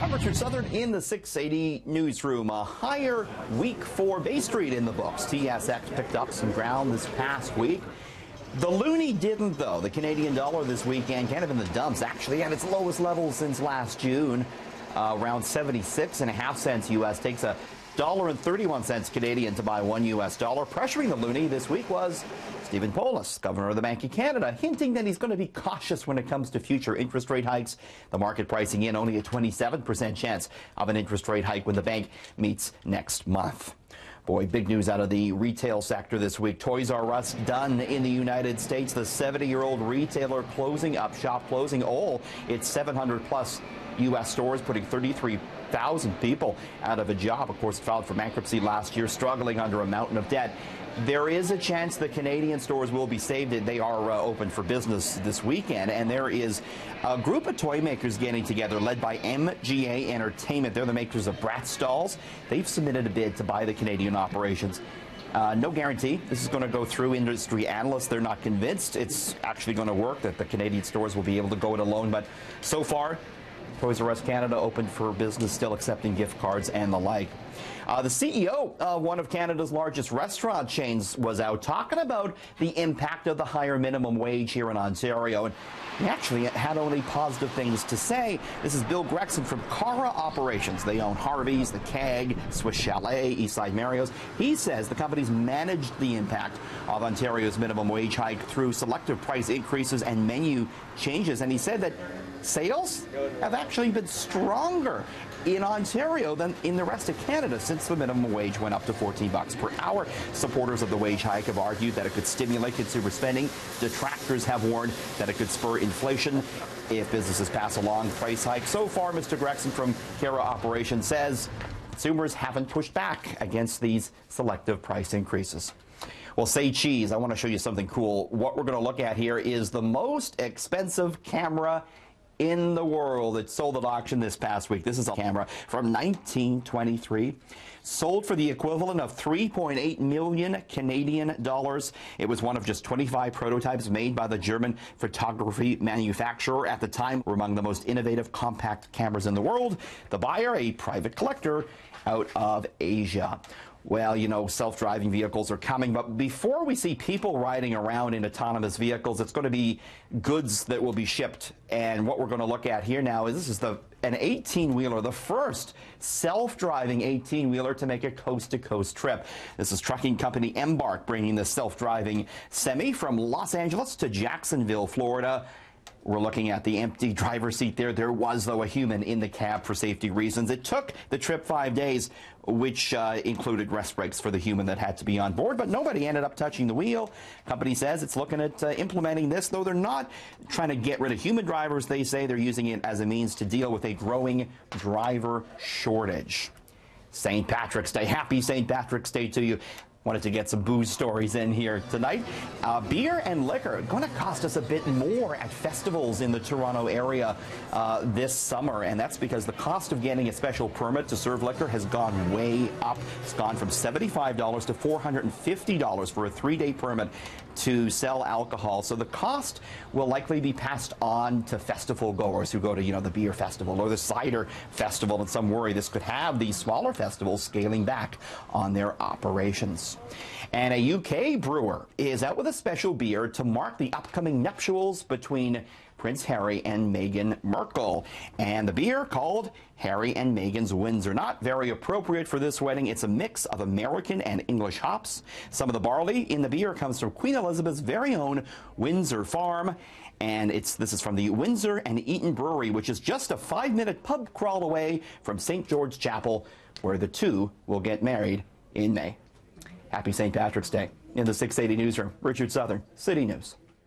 I'm Richard Southern in the 680 newsroom. A higher week for Bay Street in the books. TSX picked up some ground this past week. The loonie didn't, though. The Canadian dollar this weekend kind of in the dumps, actually at its lowest level since last June. Around 76.5 cents U.S. takes $1.31 Canadian to buy $1 US. Pressuring the loonie this week was Stephen Poloz, Governor of the Bank of Canada, hinting that he's going to be cautious when it comes to future interest rate hikes. The market pricing in only a 27% chance of an interest rate hike when the bank meets next month. Boy, big news out of the retail sector this week. Toys R Us done in the United States. The 70-year-old retailer closing up shop, closing all its 700-plus U.S. stores, putting 33,000 people out of a job. Of course, it filed for bankruptcy last year, struggling under a mountain of debt. There is a chance the Canadian stores will be saved. They are open for business this weekend, and there is a group of toy makers getting together, led by MGA Entertainment. They're the makers of Bratz dolls. They've submitted a bid to buy the Canadian operations. No guarantee this is going to go through. Industry analysts, they're not convinced it's actually going to work, that the Canadian stores will be able to go it alone. But so far, Toys R Us Canada open for business, still accepting gift cards and the like. The CEO of one of Canada's largest restaurant chains was out talking about the impact of the higher minimum wage here in Ontario, and he actually had only positive things to say. This is Bill Gregson from Cara Operations. They own Harvey's, The Keg, Swiss Chalet, Eastside Mario's. He says the company's managed the impact of Ontario's minimum wage hike through selective price increases and menu changes, and he said that sales have actually been stronger in Ontario than in the rest of Canada since the minimum wage went up to $14 per hour. Supporters of the wage hike have argued that it could stimulate consumer spending. Detractors have warned that it could spur inflation if businesses pass along price hikes. So far, Mr. Gregson from Cara Operations says consumers haven't pushed back against these selective price increases. Well, say cheese, I want to show you something cool. What we're going to look at here is the most expensive camera in the world. It sold at auction this past week. This is a camera from 1923, sold for the equivalent of 3.8 million Canadian dollars. It was one of just 25 prototypes made by the German photography manufacturer. At the time, were among the most innovative compact cameras in the world. The buyer, a private collector out of Asia. Well, you know, self-driving vehicles are coming, but before we see people riding around in autonomous vehicles, it's going to be goods that will be shipped. And what we're going to look at here now is this is an 18-wheeler, the first self-driving 18-wheeler to make a coast-to-coast trip. This is trucking company Embark bringing the self-driving semi from Los Angeles to Jacksonville, Florida. We're looking at the empty driver's seat there. There was, though, a human in the cab for safety reasons. It took the trip 5 days, which included rest breaks for the human that had to be on board, but nobody ended up touching the wheel. Company says it's looking at implementing this, though they're not trying to get rid of human drivers. They say they're using it as a means to deal with a growing driver shortage. St. Patrick's Day. Happy St. Patrick's Day to you. Wanted to get some booze stories in here tonight. Beer and liquor going to cost us a bit more at festivals in the Toronto area this summer, and that's because the cost of getting a special permit to serve liquor has gone way up. It's gone from $75 to $450 for a 3-day permit to sell alcohol. So the cost will likely be passed on to festival goers who go to, you know, the beer festival or the cider festival, and some worry this could have these smaller festivals scaling back on their operations. And a UK brewer is out with a special beer to mark the upcoming nuptials between Prince Harry and Meghan Markle. And the beer, called Harry and Meghan's Windsor. Not very appropriate for this wedding. It's a mix of American and English hops. Some of the barley in the beer comes from Queen Elizabeth's very own Windsor farm. And this is from the Windsor and Eton Brewery, which is just a 5-minute pub crawl away from St. George Chapel, where the two will get married in May. Happy St. Patrick's Day. In the 680 newsroom, Richard Southern, City News.